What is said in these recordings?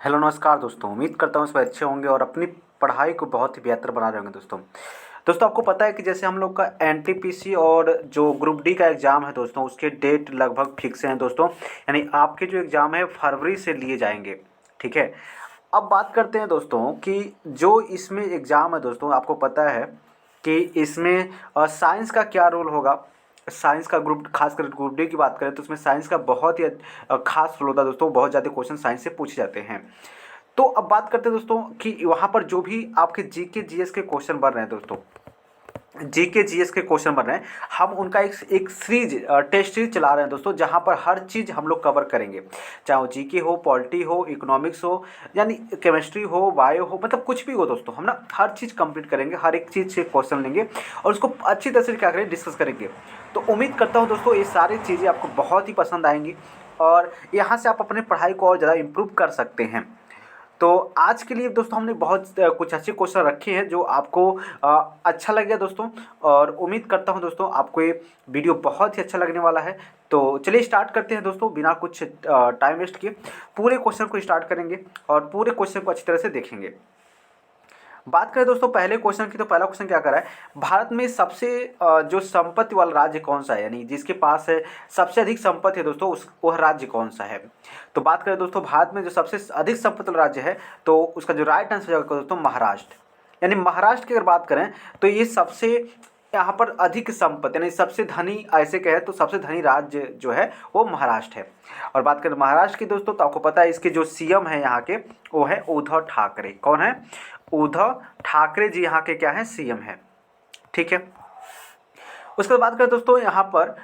Hello नमस्कार दोस्तों। उम्मीद करता हूँ सब अच्छे होंगे और अपनी पढ़ाई को बहुत ही बेहतर बना रहे होंगे दोस्तों। दोस्तों आपको पता है कि जैसे हम लोग का एनटीपीसी और जो ग्रुप डी का एग्ज़ाम है दोस्तों, उसके डेट लगभग फिक्स हैं दोस्तों। यानी आपके जो एग्ज़ाम है फरवरी से लिए जाएंगे। ठीक है। अब बात करते हैं दोस्तों कि जो इसमें एग्ज़ाम है दोस्तों, आपको पता है कि इसमें साइंस का क्या रोल होगा। साइंस का ग्रुप, खासकर ग्रुप डी की बात करें तो उसमें साइंस का बहुत ही खास रोल होता है दोस्तों। बहुत ज़्यादा क्वेश्चन साइंस से पूछे जाते हैं। तो अब बात करते हैं दोस्तों कि वहाँ पर जो भी आपके जीके जीएस के क्वेश्चन बन रहे हैं दोस्तों, जीके जीएस के क्वेश्चन बन रहे हैं, हम उनका एक सीरीज टेस्ट सीरीज चला रहे हैं दोस्तों, जहाँ पर हर चीज़ हम लोग कवर करेंगे। चाहे वो जीके हो, पॉलिटी हो, इकोनॉमिक्स हो, यानी केमिस्ट्री हो, बायो हो, मतलब कुछ भी हो दोस्तों, हम ना हर चीज़ कंप्लीट करेंगे। हर एक चीज़ से क्वेश्चन लेंगे और उसको अच्छी तरह से क्या करेंगे, डिस्कस करेंगे। तो उम्मीद करता हूँ दोस्तों ये सारी चीज़ें आपको बहुत ही पसंद आएंगी और यहाँ से आप अपने पढ़ाई को और ज़्यादा इम्प्रूव कर सकते हैं। तो आज के लिए दोस्तों हमने बहुत कुछ अच्छे क्वेश्चन रखे हैं जो आपको अच्छा लगेगा दोस्तों। और उम्मीद करता हूं दोस्तों आपको ये वीडियो बहुत ही अच्छा लगने वाला है। तो चलिए स्टार्ट करते हैं दोस्तों, बिना कुछ टाइम वेस्ट किए पूरे क्वेश्चन को स्टार्ट करेंगे और पूरे क्वेश्चन को अच्छी तरह से देखेंगे। बात करें दोस्तों पहले क्वेश्चन की, तो पहला क्वेश्चन क्या कर रहा है, भारत में सबसे जो संपत्ति वाला राज्य कौन सा है, यानी जिसके पास है सबसे अधिक संपत्ति है दोस्तों, उस वह राज्य कौन सा है। तो बात करें दोस्तों भारत में जो सबसे अधिक संपत्ति वाला राज्य है, तो उसका जो राइट आंसर होगा दोस्तों महाराष्ट्र। यानी महाराष्ट्र की अगर बात करें तो ये सबसे यहाँ पर अधिक संपत्ति, यानी सबसे धनी, ऐसे कहे तो सबसे धनी राज्य जो है वो महाराष्ट्र है। और बात करें महाराष्ट्र की दोस्तों, तो आपको पता है इसके जो सीएम है यहाँ के, वो है उद्धव ठाकरे। कौन है? उद्धव ठाकरे जी यहाँ के क्या है, सीएम है। ठीक है। उसके बाद बात करें दोस्तों यहाँ पर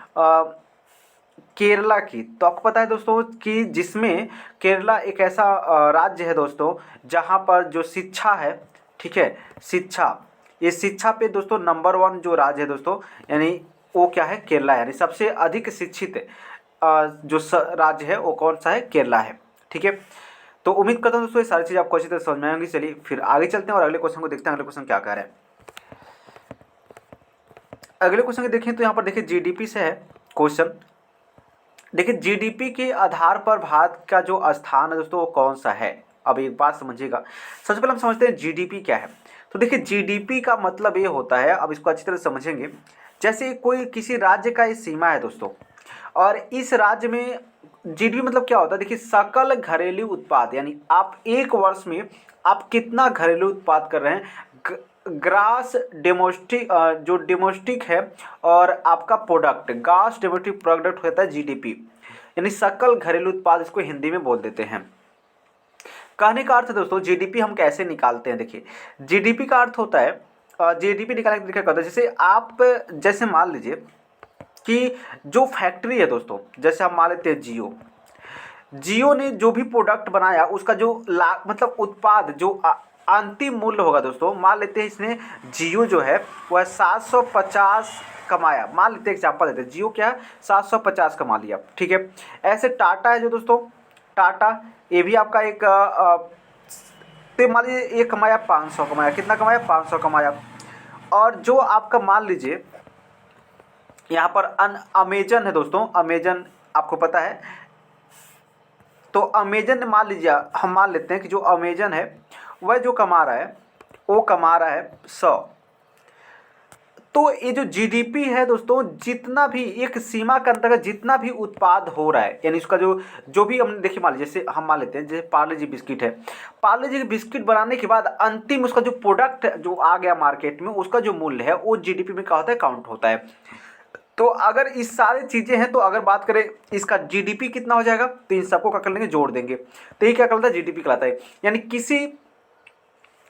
केरला की, तो आपको पता है दोस्तों कि जिसमें केरला एक ऐसा राज्य है दोस्तों जहाँ पर जो शिक्षा है, ठीक है, शिक्षा, ये शिक्षा पे दोस्तों नंबर वन जो राज्य है दोस्तों, यानी वो क्या है, केरला है। यानी सबसे अधिक शिक्षित जो राज्य है वो कौन सा है, केरला है। ठीक है। तो उम्मीद करता हूँ दोस्तों ये सारी चीज़ आपको अच्छी तरह समझ में आएंगी। चलिए फिर आगे चलते हैं और अगले क्वेश्चन को देखते हैं। अगले क्वेश्चन क्या कह रहा है, अगले क्वेश्चन को देखें तो यहाँ पर देखिए जीडीपी से है क्वेश्चन। देखिए जीडीपी के आधार पर भारत का जो स्थान है दोस्तों वो कौन सा है। अब एक बात समझिएगा, सबसे पहले हम समझते हैं जीडीपी क्या है। तो देखिए जीडीपी का मतलब ये होता है, अब इसको अच्छी तरह समझेंगे, जैसे कोई किसी राज्य का ये सीमा है दोस्तों, और इस राज्य में जीडीपी मतलब क्या होता है, देखिए सकल घरेलू उत्पाद, यानी आप एक वर्ष में आप कितना घरेलू उत्पाद कर रहे हैं, ग्रास डोमेस्टिक, जो डोमेस्टिक है, और आपका प्रोडक्ट, ग्रास डोमेस्टिक प्रोडक्ट होता है जीडीपी, यानी सकल घरेलू उत्पाद, इसको हिंदी में बोल देते हैं। कहने का अर्थ है दोस्तों जीडीपी हम कैसे निकालते हैं। देखिए जीडीपी का अर्थ होता है, जीडीपी निकालने का तरीका क्या होता है, जैसे आप, जैसे मान लीजिए कि जो फैक्ट्री है दोस्तों, जैसे हम मान लेते हैं जियो, जियो ने जो भी प्रोडक्ट बनाया उसका जो मतलब उत्पाद, जो अंतिम मूल्य होगा दोस्तों, मान लेते हैं इसने जियो जो है वह 750 कमाया, मान लेते हैं एग्जाम्पल देते हैं, जियो क्या है 750 कमा लिया। ठीक है। ऐसे टाटा है जो दोस्तों, टाटा ये भी आपका एक तो मान लीजिए ये कमाया 500 कमाया, कितना कमाया, 500 कमाया। और जो आपका मान लीजिए यहाँ पर अमेजन है दोस्तों, अमेजन आपको पता है, तो अमेजन मान लीजिए, हम मान लेते हैं कि जो अमेजन है वह जो कमा रहा है वो कमा रहा है 100। तो ये जो जीडीपी है दोस्तों, जितना भी एक सीमा के अंतर्गत जितना भी उत्पाद हो रहा है, यानी उसका जो जो भी हम देखिए, मान लीजिए जैसे हम मान लेते हैं जैसे पार्ले जी बिस्किट है, पार्ले जी बिस्किट बनाने के बाद अंतिम उसका जो प्रोडक्ट जो आ गया मार्केट में, उसका जो मूल्य है वो जीडीपी में क्या होता है, काउंट होता है। तो अगर इस सारी चीज़ें हैं, तो अगर बात करें इसका जीडीपी कितना हो जाएगा, तो इन सबको क्या कर लेंगे, जोड़ देंगे, तो ये क्या कहलाता है, जीडीपी कहलाता है। यानी किसी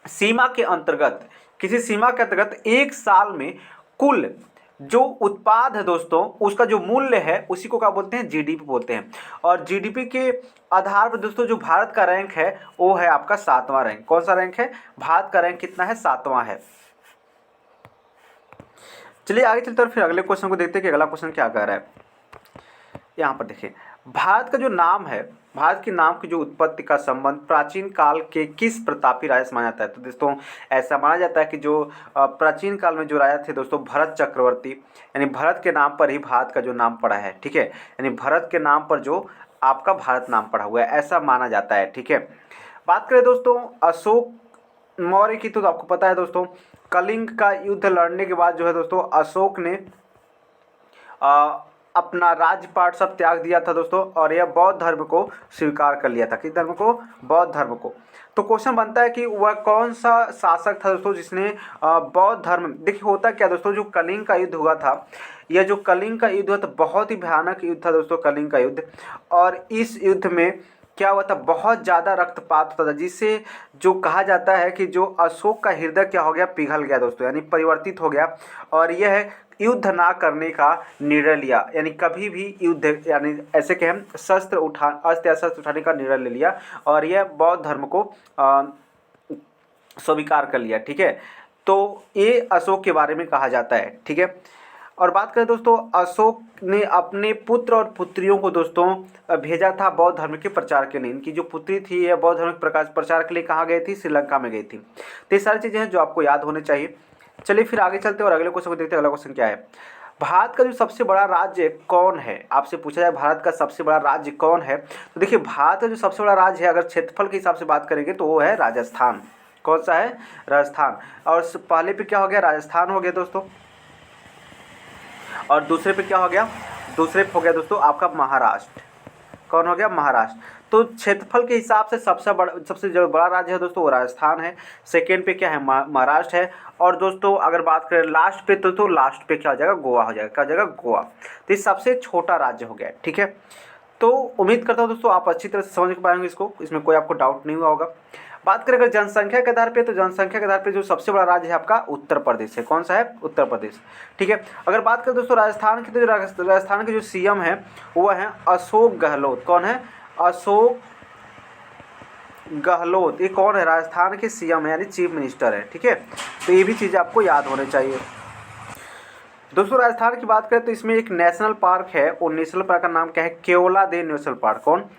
सीमा के अंतर्गत, किसी सीमा के अंतर्गत एक साल में कुल जो उत्पाद है दोस्तों, उसका जो मूल्य है उसी को क्या बोलते हैं, जीडीपी बोलते हैं। और जीडीपी के आधार पर दोस्तों जो भारत का रैंक है वो है आपका 7वां रैंक। कौन सा रैंक है, भारत का रैंक कितना है, 7वां है। चलिए आगे चलते हैं और फिर अगले क्वेश्चन को देखते हैं कि अगला क्वेश्चन क्या कह रहा है। यहाँ पर देखिए भारत का जो नाम है, भारत के नाम की जो उत्पत्ति का संबंध प्राचीन काल के किस प्रतापी राजा से माना जाता है। तो दोस्तों ऐसा माना जाता है कि जो प्राचीन काल में जो राजा थे दोस्तों, भरत चक्रवर्ती, यानी भरत के नाम पर ही भारत का जो नाम पड़ा है। ठीक है। यानी भरत के नाम पर जो आपका भारत नाम पड़ा हुआ है, ऐसा माना जाता है। ठीक है। बात करें दोस्तों अशोक मौर्य की, तो आपको पता है दोस्तों कलिंग का युद्ध लड़ने के बाद जो है दोस्तों अशोक ने अपना राजपाट सब त्याग दिया था दोस्तों, और यह बौद्ध धर्म को स्वीकार कर लिया था। किस धर्म को? बौद्ध धर्म को। तो क्वेश्चन बनता है कि वह कौन सा शासक था दोस्तों जिसने बौद्ध धर्म, देखिए होता क्या दोस्तों, जो कलिंग का युद्ध हुआ था, यह जो कलिंग का युद्ध हुआ था बहुत ही भयानक युद्ध था दोस्तों, कलिंग का युद्ध। और इस युद्ध में क्या हुआ था, बहुत ज़्यादा रक्तपात होता था, जिससे जो कहा जाता है कि जो अशोक का हृदय क्या हो गया, पिघल गया दोस्तों, यानी परिवर्तित हो गया। और यह युद्ध ना करने का निर्णय लिया, यानी कभी भी युद्ध, यानी ऐसे कि हम अस्त्र या शस्त्र उठाने का निर्णय ले लिया, और यह बौद्ध धर्म को स्वीकार कर लिया। ठीक है, तो ये अशोक के बारे में कहा जाता है। ठीक है, और बात करें दोस्तों अशोक ने अपने पुत्र और पुत्रियों को दोस्तों भेजा था बौद्ध धर्म के प्रचार के लिए। इनकी जो पुत्री थी यह बौद्ध धर्म के प्रचार के लिए कहाँ गई थी? श्रीलंका में गई थी। तो ये सारी चीज़ें हैं जो आपको याद होने चाहिए। चलिए फिर आगे चलते हैं और अगले क्वेश्चन को देखते हैं। अगला क्वेश्चन क्या है, भारत का जो सबसे बड़ा राज्य कौन है? आपसे पूछा जाए भारत का सबसे बड़ा राज्य कौन है, तो देखिए भारत का जो सबसे बड़ा राज्य है, अगर क्षेत्रफल के हिसाब से बात करेंगे तो वो है राजस्थान। कौन सा है? राजस्थान। और पहले पे क्या हो गया? राजस्थान हो गया दोस्तों, और दूसरे पे क्या हो गया? दूसरे पे हो गया दोस्तों आपका महाराष्ट्र। कौन हो गया? महाराष्ट्र। तो क्षेत्रफल के हिसाब से सबसे जो बड़ा राज्य है दोस्तों वो राजस्थान है। सेकेंड पे क्या है? महाराष्ट्र है। और दोस्तों अगर बात करें लास्ट पे, तो लास्ट पे क्या हो जाएगा? गोवा हो जाएगा। क्या हो जाएगा? गोवा। तो ये सबसे छोटा राज्य हो गया। ठीक है, तो उम्मीद करता हूँ दोस्तों आप अच्छी तरह से समझ पाएंगे इसको, इसमें कोई आपको डाउट नहीं हुआ होगा। बात करें अगर जनसंख्या के आधार पे, तो जनसंख्या के आधार पे जो सबसे बड़ा राज्य है आपका उत्तर प्रदेश है। कौन सा है? उत्तर प्रदेश। ठीक है, अगर बात करें दोस्तों राजस्थान की, तो राजस्थान के जो सीएम है वो है अशोक गहलोत। कौन है? अशोक गहलोत। ये कौन है? राजस्थान के सीएम है, यानी चीफ मिनिस्टर है। ठीक है, तो ये भी चीज़ें आपको याद होने चाहिए। दोस्तों राजस्थान की बात करें तो इसमें एक नेशनल पार्क है, और नेशनल पार्क का नाम क्या है? Keoladeo national park. कौन?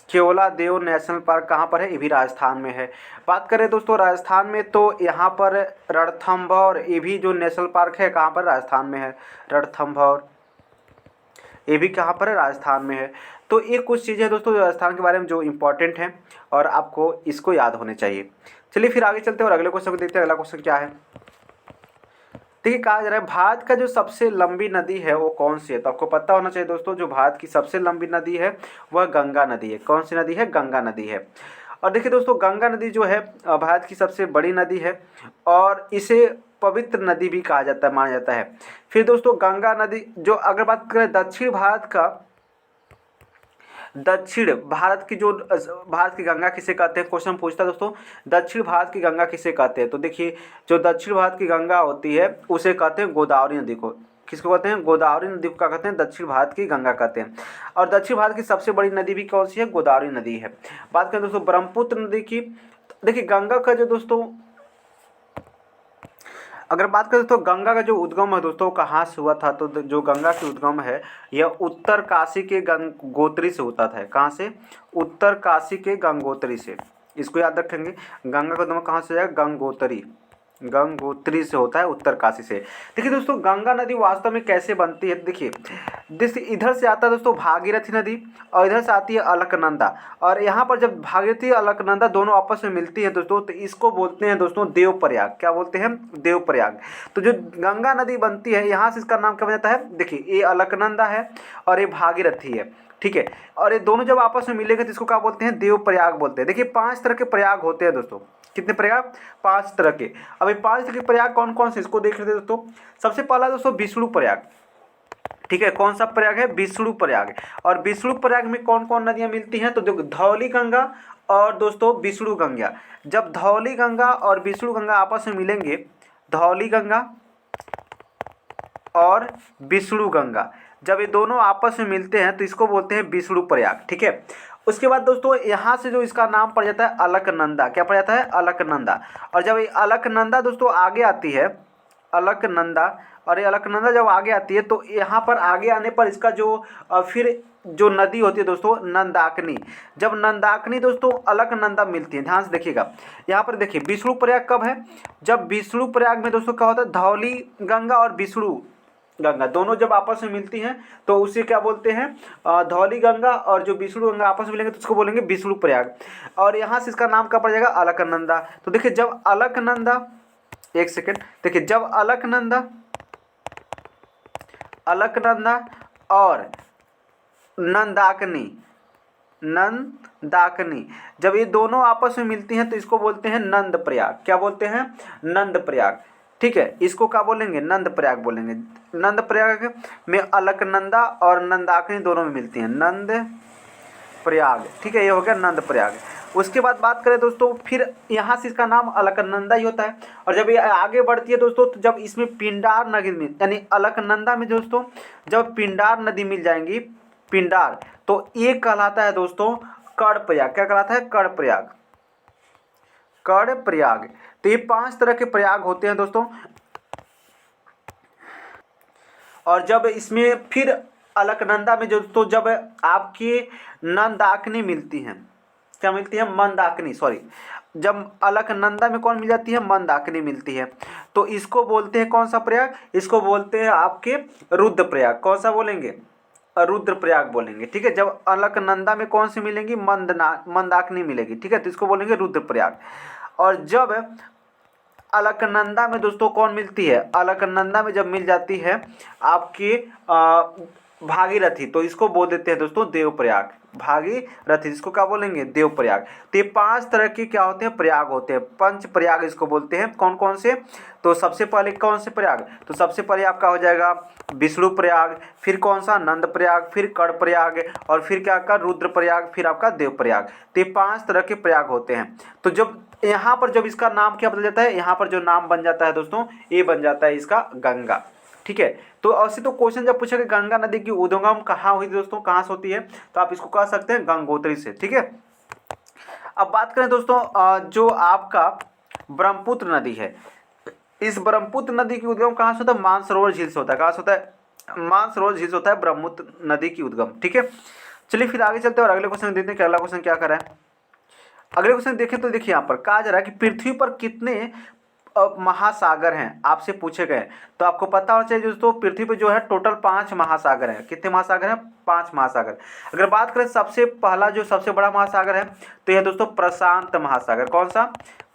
केओलादेव नेशनल पार्क कहाँ पर है? ये भी राजस्थान में है। बात करें दोस्तों राजस्थान में, तो यहाँ पर रणथंभौर, ये भी जो नेशनल पार्क है कहाँ पर? राजस्थान में है, रणथंभौर। ये भी कहाँ पर है? राजस्थान में है। तो ये कुछ चीज़ें दोस्तों राजस्थान के बारे में जो इम्पोर्टेंट हैं और आपको इसको याद होने चाहिए। चलिए फिर आगे चलते हैं और अगले क्वेश्चन को देखते हैं। अगला क्वेश्चन क्या है, देखिए कहा जा रहा है भारत का जो सबसे लंबी नदी है वो कौन सी है? तो आपको पता होना चाहिए दोस्तों जो भारत की सबसे लंबी नदी है वह गंगा नदी है। कौन सी नदी है? गंगा नदी है। और देखिए दोस्तों गंगा नदी जो है भारत की सबसे बड़ी नदी है, और इसे पवित्र नदी भी कहा जाता है, माना जाता है। फिर दोस्तों गंगा नदी जो, अगर बात करें दक्षिण भारत की गंगा किसे कहते हैं? क्वेश्चन पूछता है दोस्तों दक्षिण भारत की गंगा किसे कहते हैं? तो देखिए जो दक्षिण भारत की गंगा होती है उसे कहते हैं गोदावरी नदी को। किसको कहते हैं? गोदावरी नदी को क्या कहते हैं? दक्षिण भारत की गंगा कहते हैं। और दक्षिण भारत की सबसे बड़ी नदी भी कौन सी है? गोदावरी नदी है। बात करें दोस्तों ब्रह्मपुत्र नदी की, देखिए गंगा का जो दोस्तों, अगर बात करें तो गंगा का जो उद्गम है दोस्तों कहाँ से हुआ था? तो जो गंगा की उद्गम है यह उत्तर काशी के गंगोत्री से होता था। कहाँ से? उत्तर काशी के गंगोत्री से। इसको याद रखेंगे, गंगा का उद्गम कहाँ से जाएगा? गंगोत्री से होता है, उत्तर काशी से। देखिए दोस्तों गंगा नदी वास्तव में कैसे बनती है, देखिए इधर से आता है दोस्तों भागीरथी नदी, और इधर से आती है अलकनंदा। और यहाँ पर जब भागीरथी अलकनंदा दोनों आपस में मिलती है दोस्तों, तो इसको बोलते हैं दोस्तों देवप्रयाग। क्या बोलते हैं? देवप्रयाग। तो जो गंगा नदी बनती है यहाँ से इसका नाम क्या बन जाता है? देखिए ये अलकनंदा है और ये भागीरथी है। ठीक है, और ये दोनों जब आपस में मिलेंगे तो इसको क्या बोलते हैं? देवप्रयाग बोलते हैं। देखिए 5 तरह के प्रयाग होते हैं दोस्तों। कितने प्रयाग? 5 तरह के। अब ये 5 तरह के प्रयाग कौन कौन से, इसको देख लेते हैं दोस्तों। सबसे पहला दोस्तों विष्णु प्रयाग। ठीक है, कौन सा प्रयाग है? विष्णु प्रयाग। और विष्णु प्रयाग में कौन कौन नदियां मिलती हैं? तो देखो धौली गंगा और दोस्तों विष्णु गंगा। जब धौली गंगा और विष्णु गंगा आपस में मिलेंगे, धौली गंगा और विष्णु गंगा जब ये दोनों आपस में मिलते हैं तो इसको बोलते हैं विष्णु प्रयाग। ठीक है, उसके बाद दोस्तों यहाँ से जो इसका नाम पड़ जाता है अलकनंदा। क्या पड़ जाता है? अलकनंदा। और जब ये अलकनंदा दोस्तों आगे आती है, अलकनंदा, और ये अलकनंदा जब आगे आती है तो यहाँ पर आगे आने पर इसका जो फिर जो नदी होती है दोस्तों नंदाकिनी। जब नंदाकिनी दोस्तों अलकनंदा मिलती है, ध्यान से देखिएगा यहाँ पर। देखिए विष्णु प्रयाग कब है? जब विष्णु प्रयाग में दोस्तों क्या होता है? धौली गंगा और विष्णु गंगा दोनों जब आपस में मिलती हैं तो उसे क्या बोलते हैं, धौली गंगा। और जो विष्णु गंगा आपस में मिलेंगे तो उसको बोलेंगे विष्णु प्रयाग। और यहाँ से इसका नाम क्या पड़ जाएगा, अलकनंदा। तो देखिए जब अलकनंदा, एक सेकेंड, देखिए जब अलकनंदा और नंदाकिनी जब ये दोनों आपस में मिलती हैं तो इसको बोलते हैं नंद प्रयाग। क्या बोलते हैं, नंद प्रयाग। ठीक है, इसको क्या बोलेंगे, नंद प्रयाग बोलेंगे। नंद प्रयाग में अलकनंदा और नंदाकिनी दोनों में मिलती हैं, नंद प्रयाग। ठीक है, ये हो गया नंद प्रयाग। उसके बाद बात करें दोस्तों, फिर यहाँ से इसका नाम अलकनंदा ही होता है। और जब ये आगे बढ़ती है दोस्तों, तो जब इसमें पिंडार नदी में, यानी अलकनंदा में दोस्तों जब पिंडार नदी मिल जाएंगी, पिंडार, तो ये कहलाता है दोस्तों कर्णप्रयाग। क्या कहलाता है, कर्णप्रयाग, कर्णप्रयाग। तो ये 5 तरह के प्रयाग होते हैं दोस्तों। और जब इसमें फिर अलकनंदा में दोस्तों जब आपकी नंदाकिनी मिलती हैं, क्या मिलती है, मंदाकिनी, सॉरी, जब अलकनंदा में कौन मिल जाती है, मंदाकिनी मिलती है, तो इसको बोलते हैं कौन सा प्रयाग, इसको बोलते हैं आपके रुद्र प्रयाग। कौन सा बोलेंगे, रुद्र प्रयाग बोलेंगे। ठीक है, जब अलकनंदा में कौन सी मिलेंगी, मंदाकिनी मिलेगी। ठीक है, तो इसको बोलेंगे रुद्र प्रयाग। और जब अलकनंदा में दोस्तों कौन मिलती है, अलकनंदा में जब मिल जाती है आपकी भागीरथी, तो इसको बोल देते हैं दोस्तों देवप्रयाग। भागीरथी, इसको क्या बोलेंगे, देवप्रयाग। तो ये 5 तरह के क्या होते हैं, प्रयाग होते हैं, पंच प्रयाग इसको बोलते हैं। कौन कौन से, तो सबसे पहले कौन से प्रयाग, तो सबसे पहले आपका हो जाएगा विष्णु प्रयाग, फिर कौन सा, नंद प्रयाग, फिर कर्ण प्रयाग, और फिर क्या आपका रुद्र प्रयाग, फिर आपका देव प्रयाग। तो ये 5 तरह के प्रयाग होते हैं। तो जब यहाँ पर जब इसका नाम क्या बदल जाता है, यहाँ पर जो नाम बन जाता है दोस्तों, ये बन जाता है इसका गंगा। ठीक है, तो ऐसे तो क्वेश्चन जब पूछे कि गंगा नदी की उद्गम कहाँ हुई दोस्तों, कहाँ से होती है, तो आप इसको कह सकते हैं गंगोत्री से। ठीक है, अब बात करें दोस्तों जो आपका ब्रह्मपुत्र नदी है, इस ब्रह्मपुत्र नदी की उद्गम कहाँ से होता है, मानसरोवर झील से होता है। कहाँ से होता है, मानसरोवर झील से होता है ब्रह्मपुत्र नदी की उद्गम। ठीक है, चलिए फिर आगे चलते हैं और अगले क्वेश्चन देखते हैं कि अगला क्वेश्चन क्या कर रहा है। अगले क्वेश्चन देखें तो देखिए यहाँ पर कहा जा रहा है कि पृथ्वी पर कितने महासागर हैं, आपसे पूछे गए। तो आपको पता होना चाहिए दोस्तों, पृथ्वी पर जो है टोटल 5 महासागर हैं। कितने महासागर हैं, 5 महासागर। अगर बात करें सबसे पहला जो सबसे बड़ा महासागर है, तो यह दोस्तों प्रशांत महासागर। कौन सा,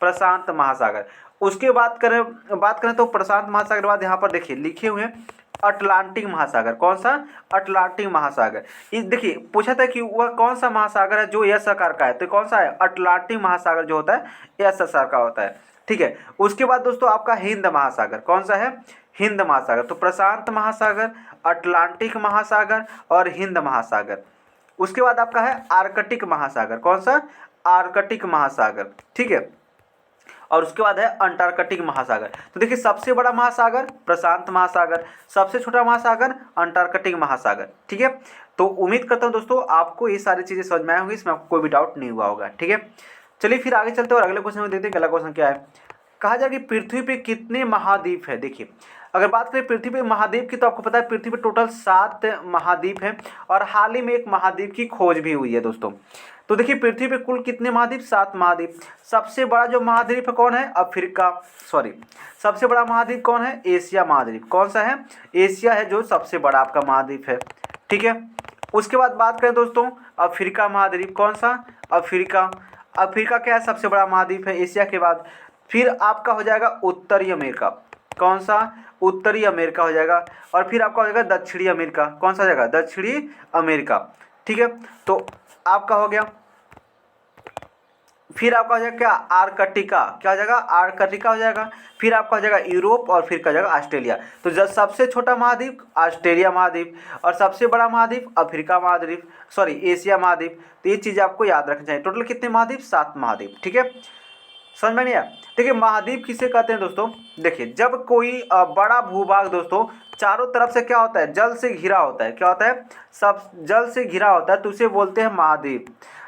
प्रशांत महासागर। उसके बात करें तो प्रशांत महासागर के बाद यहाँ पर देखिए लिखे हुए हैं अटलांटिक महासागर। कौन सा, अटलांटिक महासागर। इस देखिए पूछा था कि वह कौन सा महासागर है जो एस आकार का है, तो कौन सा है, अटलांटिक महासागर जो होता है एस आकार का होता है। ठीक है, उसके बाद दोस्तों आपका हिंद महासागर। कौन सा है, हिंद महासागर। तो प्रशांत महासागर, अटलांटिक महासागर और हिंद महासागर। उसके बाद आपका है आर्कटिक महासागर। कौन सा, आर्कटिक महासागर। ठीक है, और उसके बाद है अंटार्कटिक महासागर। तो देखिए सबसे बड़ा महासागर प्रशांत महासागर, सबसे छोटा महासागर अंटार्कटिक महासागर। ठीक है, तो उम्मीद करता हूँ दोस्तों आपको ये सारी चीज़ें समझ में आई होंगी, इसमें आपको कोई भी डाउट नहीं हुआ होगा। ठीक है, चलिए फिर आगे चलते हैं और अगले क्वेश्चन में देखते हैं। अगला क्वेश्चन क्या है, कहा जाए कि पृथ्वी पे कितने महाद्वीप है। देखिए अगर बात करें पृथ्वी पे महाद्वीप की, तो आपको पता है पृथ्वी पे टोटल 7 महाद्वीप हैं और हाल ही में एक महाद्वीप की खोज भी हुई है दोस्तों। तो देखिए पृथ्वी पे कुल कितने महाद्वीप, 7 महाद्वीप। सबसे बड़ा जो महाद्वीप है कौन है, अफ्रीका, सॉरी सबसे बड़ा महाद्वीप कौन है, एशिया महाद्वीप। कौन सा है, एशिया है जो सबसे बड़ा आपका महाद्वीप है। ठीक है, उसके बाद बात करें दोस्तों अफ्रीका महाद्वीप। कौन सा, अफ्रीका। अफ्रीका क्या है, सबसे बड़ा महाद्वीप है एशिया के बाद। फिर आपका हो जाएगा उत्तरी अमेरिका। कौन सा, उत्तरी अमेरिका हो जाएगा। और फिर आपका हो जाएगा दक्षिणी अमेरिका। कौन सा जाएगा, दक्षिणी अमेरिका। ठीक है, तो आपका हो गया। फिर आपका हो जाएगा क्या, आर्कटिका। क्या हो जाएगा, आर्कटिका हो जाएगा। फिर आपका हो जाएगा यूरोप और फिर का जाएगा ऑस्ट्रेलिया। तो जब सबसे छोटा महाद्वीप ऑस्ट्रेलिया महाद्वीप और सबसे बड़ा महाद्वीप अफ्रीका महाद्वीप, सॉरी एशिया महाद्वीप। तो ये चीज़ आपको याद रखनी चाहिए। टोटल कितने महाद्वीप, 7 महाद्वीप। ठीक है, समझ में नहीं आया। देखिए महाद्वीप किसे कहते हैं दोस्तों, देखिए जब कोई बड़ा भूभाग दोस्तों चारों तरफ से क्या होता है, जल से घिरा होता है। क्या होता है, सब जल से घिरा होता है, तो उसे बोलते हैं महाद्वीप।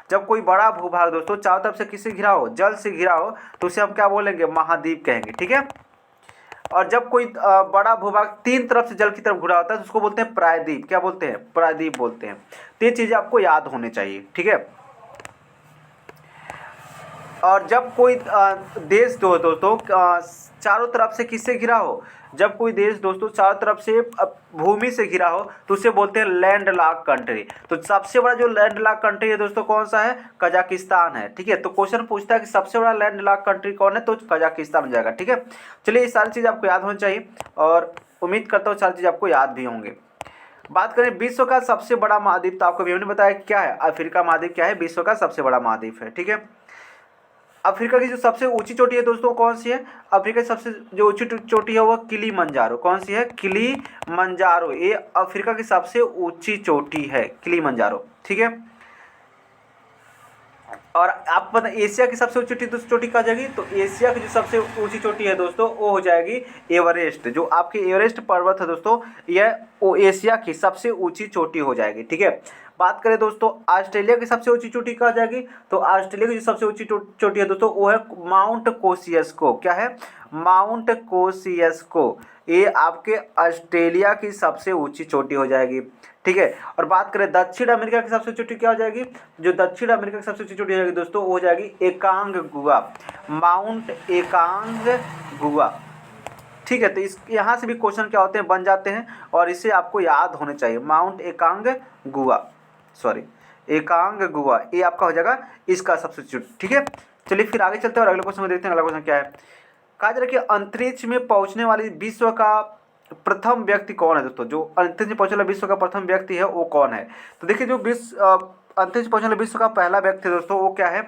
जब कोई बड़ा भूभाग दोस्तों चारों तरफ से किससे घिरा हो, जल से घिरा हो, तो उसे हम क्या बोलेंगे, महाद्वीप कहेंगे। ठीक है, और जब कोई बड़ा भूभाग 3 तरफ से जल की तरफ घिरा होता है तो उसको बोलते हैं प्रायद्वीप। क्या बोलते हैं, प्रायद्वीप बोलते हैं। तो ये चीज़ें आपको याद होनी चाहिए। ठीक है, और जब कोई देश दोस्तों चारों तरफ से किससे घिरा हो, जब कोई देश दोस्तों चारों तरफ से भूमि से घिरा हो तो उसे बोलते हैं लैंड लॉक कंट्री। तो सबसे बड़ा जो लैंड लॉक कंट्री है दोस्तों कौन सा है, कजाकिस्तान है। ठीक है, तो क्वेश्चन पूछता है कि सबसे बड़ा लैंड लॉक कंट्री कौन है, तो कजाकिस्तान हो जाएगा। ठीक है, चलिए ये सारी चीज़ आपको याद होनी चाहिए और उम्मीद करता हूँ सारी चीज़ आपको याद भी होंगे। बात करें विश्व का सबसे बड़ा महाद्वीप, तो आपको भी हमने बताया क्या है, अफ्रीका महाद्वीप क्या है, विश्व का सबसे बड़ा महाद्वीप है। ठीक है, अफ्रीका की जो सबसे ऊंची चोटी है दोस्तों कौन सी है, अफ्रीका की सबसे जो ऊंची चोटी है वो किलीमंजारो, कौन सी है, किलीमंजारो, ये अफ्रीका की सबसे ऊंची चोटी है किलीमंजारो। ठीक है, और आप पता एशिया की सबसे ऊंची चोटी कहाँ जाएगी, तो एशिया की जो सबसे ऊंची चोटी है दोस्तों वो हो जाएगी एवरेस्ट। जो आपकी एवरेस्ट पर्वत है दोस्तों यह वो एशिया की सबसे ऊंची चोटी हो जाएगी। ठीक है, बात करें दोस्तों ऑस्ट्रेलिया की सबसे ऊंची चोटी कहाँ जाएगी, तो ऑस्ट्रेलिया की जो सबसे ऊंची चोटी है दोस्तों वो है माउंट कोसियस्को। क्या है, माउंट कोसियस्को, ये आपके ऑस्ट्रेलिया की सबसे ऊंची चोटी हो जाएगी। ठीक है, और बात करें दक्षिण अमेरिका की सबसे ऊंची चोटी क्या हो जाएगी, जो दक्षिण अमेरिका की सबसे ऊंची चोटी हो जाएगी दोस्तों वो हो जाएगी एकांगुआ, माउंट एकांगुआ। ठीक है, तो इस यहाँ से भी क्वेश्चन क्या होते हैं बन जाते हैं और इसे आपको याद होने चाहिए, माउंट एकांगुआ, सॉरी एकांगुआ, ये आपका हो जाएगा इसका सब्स्टिट्यूट। ठीक है, चलिए फिर आगे चलते हैं और अगले क्वेश्चन में देखते हैं। अगला क्वेश्चन क्या है, कहा जा रहा है कि अंतरिक्ष में पहुंचने वाली विश्व का प्रथम व्यक्ति कौन है दोस्तों, जो अंतरिक्ष में पहुंचने वाला विश्व का प्रथम व्यक्ति है वो कौन है। तो देखिए जो अंतरिक्ष पहुंचने वाले विश्व का पहला व्यक्ति है दोस्तों वो क्या है,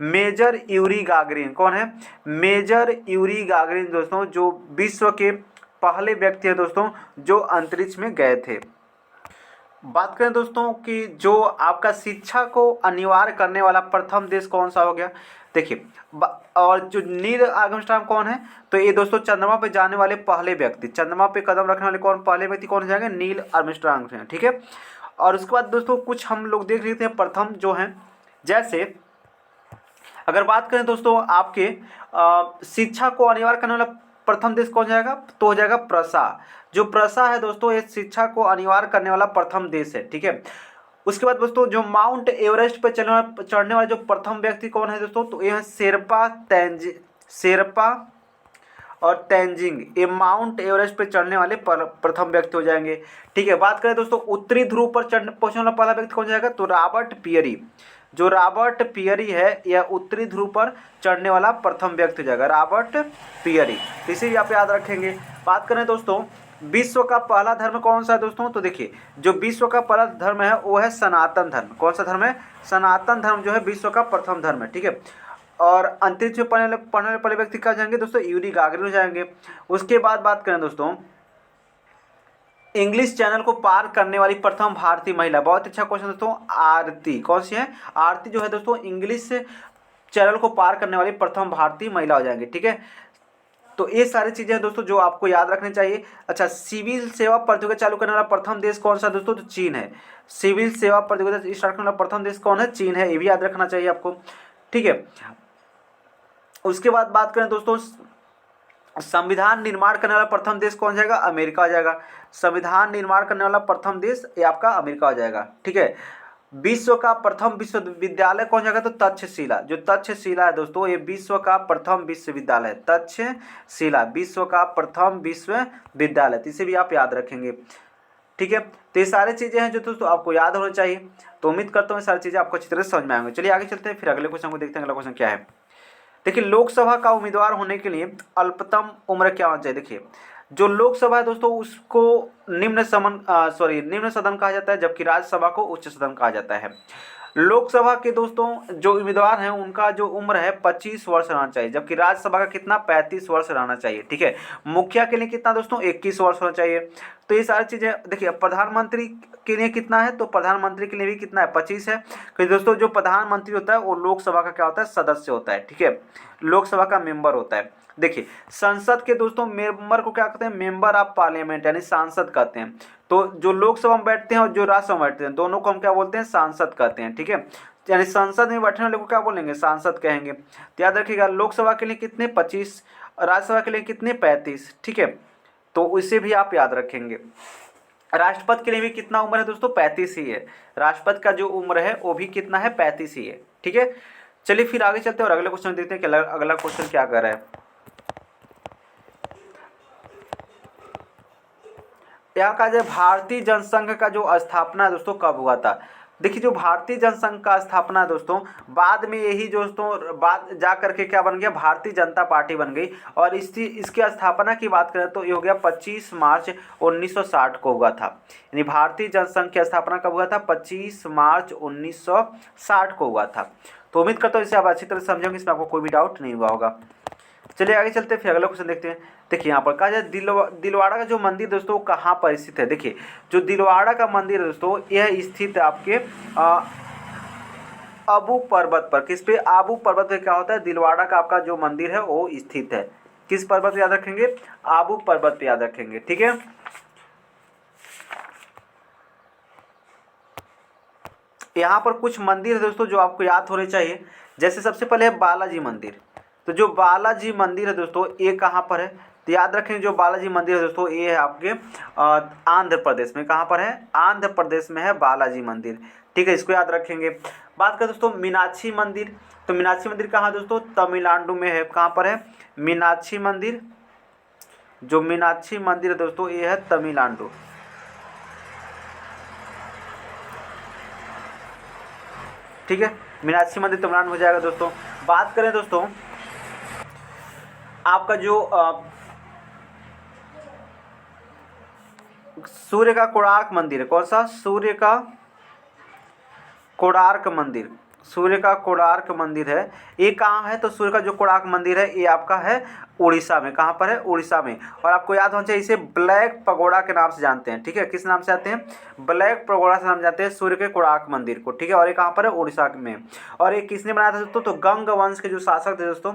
मेजर यूरी गागरिन। कौन है, मेजर यूरी गागरिन दोस्तों, जो विश्व के पहले व्यक्ति है दोस्तों जो अंतरिक्ष में गए थे। बात करें दोस्तों कि जो आपका शिक्षा को अनिवार्य करने वाला प्रथम देश कौन सा हो गया, देखिए और जो नील आर्मस्ट्रांग कौन है, तो ये दोस्तों चंद्रमा पे जाने वाले पहले व्यक्ति, चंद्रमा पे कदम रखने वाले कौन पहले व्यक्ति कौन हो जाएंगे, नील आर्मस्ट्रांग हैं। ठीक है, और उसके बाद दोस्तों कुछ हम लोग देख लेते हैं प्रथम जो हैं, जैसे अगर बात करें दोस्तों आपके शिक्षा को अनिवार्य करने वाला प्रथम देश कौन जाएगा, तो हो जाएगा प्रसा। जो प्रसा है दोस्तों ये शिक्षा को अनिवार्य करने वाला प्रथम देश है। ठीक है, उसके बाद दोस्तों जो माउंट एवरेस्ट पर चढ़ने वाले जो प्रथम व्यक्ति कौन है दोस्तों, तो ये है शेरपा और तेंजिंग, ये माउंट एवरेस्ट पे चढ़ने वाले प्रथम व्यक्ति हो जाएंगे। ठीक है, बात करें दोस्तों उत्तरी ध्रुव पर पहुंचने वाला पहला व्यक्ति कौन जाएगा, तो रॉबर्ट पियरी। जो रॉबर्ट पियरी है यह उत्तरी ध्रुव पर चढ़ने वाला प्रथम व्यक्ति हो जाएगा, रॉबर्ट पियरी, इसे भी आप याद रखेंगे। बात करें दोस्तों विश्व का पहला धर्म कौन सा है दोस्तों, तो देखिए जो विश्व का पहला धर्म है वो है सनातन धर्म। कौन सा धर्म है, सनातन धर्म जो है विश्व का प्रथम धर्म है। ठीक है, और अंतरिक्ष में पढ़ने वाले पहले व्यक्ति कहाँ जाएंगे दोस्तों, यूरी गागरिन हो जाएंगे। उसके बाद बात करें दोस्तों इंग्लिश चैनल को पार करने वाली प्रथम भारतीय महिला, बहुत अच्छा क्वेश्चन दोस्तों, आरती। कौन सी है, आरती जो है दोस्तों इंग्लिश चैनल को पार करने वाली प्रथम भारतीय महिला हो जाएंगे। ठीक है, तो ये सारी चीज़ें हैं दोस्तों जो आपको याद रखनी चाहिए। अच्छा, सिविल सेवा प्रतियोगिता चालू करने वाला प्रथम देश कौन सा दोस्तों, तो चीन है। सिविल सेवा प्रतियोगिता स्टार्ट करने वाला प्रथम देश कौन है, चीन है, ये भी याद रखना चाहिए आपको। ठीक है, उसके बाद बात करें दोस्तों संविधान निर्माण करने वाला प्रथम देश कौन जाएगा, अमेरिका हो जाएगा। संविधान निर्माण करने वाला प्रथम देश ये आपका अमेरिका हो जाएगा। ठीक है, विश्व का प्रथम विश्वविद्यालय कौन जाएगा, तो तक्षशिला। जो तक्षशिला है दोस्तों ये विश्व का प्रथम विश्वविद्यालय, तक्षशिला विश्व का प्रथम विश्वविद्यालय, तो इसे भी आप याद रखेंगे। ठीक है, तो ये सारी चीज़ें हैं जो दोस्तों आपको याद होना चाहिए। तो उम्मीद करता हूँ ये सारी चीज़ें आपको अच्छी तरह से समझ में आएंगी। चलिए आगे चलते हैं, फिर अगले क्वेश्चन को देखते हैं। अगला क्वेश्चन क्या है, देखिए लोकसभा का उम्मीदवार होने के लिए अल्पतम उम्र क्या होना चाहिए। देखिए जो लोकसभा है दोस्तों उसको निम्न सदन कहा जाता है, जबकि राज्यसभा को उच्च सदन कहा जाता है। लोकसभा के दोस्तों जो उम्मीदवार हैं उनका जो उम्र है 25 वर्ष रहना चाहिए, जबकि राज्यसभा का कितना 35 वर्ष रहना चाहिए। ठीक है, मुखिया के लिए कितना दोस्तों 21 वर्ष होना चाहिए। तो ये सारी चीज़ें देखिए प्रधानमंत्री के लिए कितना है, तो प्रधानमंत्री के लिए भी कितना है 25 है, क्योंकि दोस्तों जो प्रधानमंत्री होता है वो लोकसभा का क्या होता है, सदस्य होता है। ठीक है, लोकसभा का मेंबर होता है। देखिए संसद के दोस्तों मेंबर को क्या कहते हैं, मेंबर ऑफ पार्लियामेंट यानी सांसद कहते हैं। तो जो लोकसभा में बैठते हैं और जो राज्यसभा में बैठते हैं दोनों को हम क्या बोलते हैं, सांसद कहते हैं। ठीक है, यानी संसद में बैठने वाले को क्या बोलेंगे, सांसद कहेंगे। तो याद रखिएगा लोकसभा के लिए कितने 25, राज्यसभा के लिए कितने 35। ठीक है, तो इसे भी आप याद रखेंगे। राष्ट्रपति के लिए भी कितना उम्र है दोस्तों, 35 ही है। राष्ट्रपति का जो उम्र है वो भी कितना है, 35 ही है। ठीक है, चलिए फिर आगे चलते हैं और अगले क्वेश्चन देखते हैं कि अगला क्वेश्चन क्या कर रहा है। यहाँ का जो भारतीय जनसंघ का जो स्थापना है दोस्तों कब हुआ था। देखिए जो भारतीय जनसंघ का स्थापना है दोस्तों, बाद में यही दोस्तों बाद जा करके क्या बन गया, भारतीय जनता पार्टी बन गई। और इसकी स्थापना की बात करें तो ये हो गया 25 मार्च 1960 को हुआ था। यानी भारतीय जनसंघ की स्थापना कब हुआ था, 25 मार्च 1960 को हुआ था। तो उम्मीद करता हूँ इसे आप अच्छी तरह से समझेंगे, इसमें आपको कोई भी डाउट नहीं हुआ होगा। चलिए आगे चलते हैं, फिर अगला क्वेश्चन देखते हैं। देखिए यहाँ पर कहा जाए दिलवाड़ा का जो मंदिर दोस्तों कहाँ पर स्थित है। देखिए जो दिलवाड़ा का मंदिर है दोस्तों, यह स्थित है आपके आबू पर्वत पर। किस पे, आबू पर्वत पे क्या होता है, दिलवाड़ा का आपका जो मंदिर है वो स्थित है। किस पर्वत पे याद रखेंगे, आबू पर्वत पे याद रखेंगे, ठीक है। यहाँ पर कुछ मंदिर है दोस्तों जो आपको याद होने चाहिए। जैसे सबसे पहले है बालाजी मंदिर। तो जो बालाजी मंदिर है दोस्तों ये कहाँ पर है, तो याद रखें जो बालाजी मंदिर है दोस्तों ये है आपके आंध्र प्रदेश में। कहाँ पर है, आंध्र प्रदेश में है बालाजी मंदिर, ठीक है, इसको याद रखेंगे। बात करें दोस्तों मीनाक्षी मंदिर, तो मीनाक्षी मंदिर कहाँ दोस्तों, तमिलनाडु में है। कहाँ पर है, मीनाक्षी मंदिर। जो मीनाक्षी मंदिर है दोस्तों ये है तमिलनाडु, ठीक है। मीनाक्षी मंदिर तमिलनाडु हो जाएगा दोस्तों। बात करें दोस्तों आपका जो सूर्य का कोणार्क मंदिर है, कौन सा, सूर्य का कोणार्क मंदिर। सूर्य का कोणार्क मंदिर है, ये कहाँ है, तो सूर्य का जो कोणार्क मंदिर है ये आपका है उड़ीसा में। कहाँ पर है, उड़ीसा में। और आपको याद होना चाहिए इसे ब्लैक पगोड़ा के नाम से जानते हैं, ठीक है। किस नाम से जानते हैं, ब्लैक पगोड़ा से नाम जानते हैं सूर्य के कोणार्क मंदिर को, ठीक है। और ये कहाँ पर है, उड़ीसा में। और ये किसने बनाया था दोस्तों, तो गंग वंश के जो शासक थे दोस्तों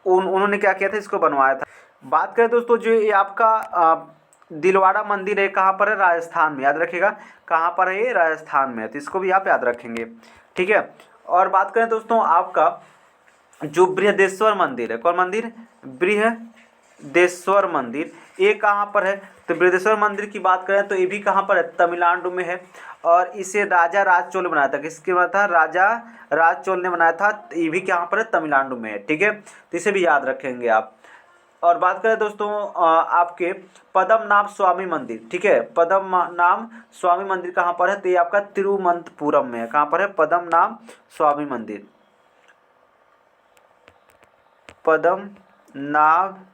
उन्होंने क्या किया था, इसको बनवाया था। बात करें दोस्तों जो ये आपका दिलवाड़ा मंदिर है कहाँ पर है, राजस्थान में, याद रखिएगा कहाँ पर है, ये राजस्थान में है। तो इसको भी आप याद रखेंगे, ठीक है। और बात करें दोस्तों आपका जो बृहदेश्वर मंदिर है, कौन मंदिर, बृहदेश्वर मंदिर, ये कहाँ पर है, तो बृहदेश्वर मंदिर की बात करें तो ये भी कहाँ पर है, तमिलनाडु में है। और इसे राजा राज चोल ने बनाया था। किसके बनाया था, राजा राज चोल ने बनाया था। ये भी कहाँ पर है, तमिलनाडु में है, ठीक है। तो इसे भी याद रखेंगे आप। और बात करें दोस्तों आपके पद्मनाभ स्वामी मंदिर, ठीक है, पद्मनाभ स्वामी मंदिर कहाँ पर है, तो ये आपका तिरुवनंतपुरम में है। कहाँ पर है, पद्मनाभ स्वामी मंदिर, पद्मनाभ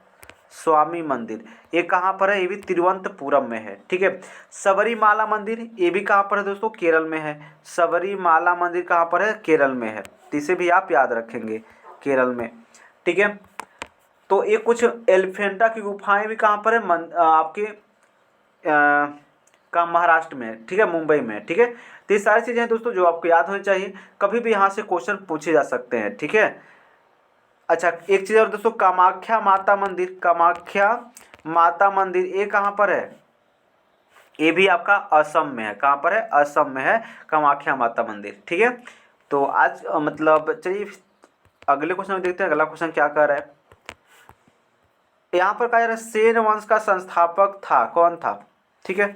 स्वामी मंदिर, ये कहाँ पर है, ये भी तिरुवनंतपुरम में है, ठीक है। सबरीमाला मंदिर, ये भी कहाँ पर है दोस्तों, केरल में है। सबरीमाला मंदिर कहाँ पर है, केरल में है। तो इसे भी आप याद रखेंगे, केरल में, ठीक है। तो ये कुछ एलिफेंटा की गुफाएं भी कहाँ पर है, आपके का महाराष्ट्र में, ठीक है, मुंबई में, ठीक है। तो ये सारी चीज़ें हैं दोस्तों जो आपको याद होनी चाहिए, कभी भी यहाँ से क्वेश्चन पूछे जा सकते हैं, ठीक है। अच्छा एक चीज़ और दोस्तों, कामाख्या माता मंदिर, कामाख्या माता मंदिर ये कहाँ पर है, ये भी आपका असम में है। कहाँ पर है, असम में है कामाख्या माता मंदिर, ठीक है। तो आज मतलब चलिए अगले क्वेश्चन में देखते हैं अगला क्वेश्चन क्या कर रहा है। यहाँ पर कहा जा रहा है सेन वंश का संस्थापक था, कौन था, ठीक है।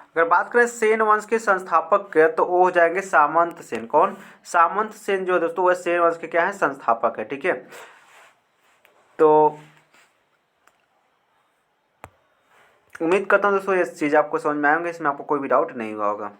अगर बात करें सेन वंश के संस्थापक के तो वो हो जाएंगे सामंत सेन। कौन, सामंत सेन जो है दोस्तों वह सेन वंश के क्या है, संस्थापक है, ठीक है। तो उम्मीद करता हूँ दोस्तों ये चीज़ आपको समझ में आएंगे, इसमें आपको कोई भी डाउट नहीं हुआ होगा।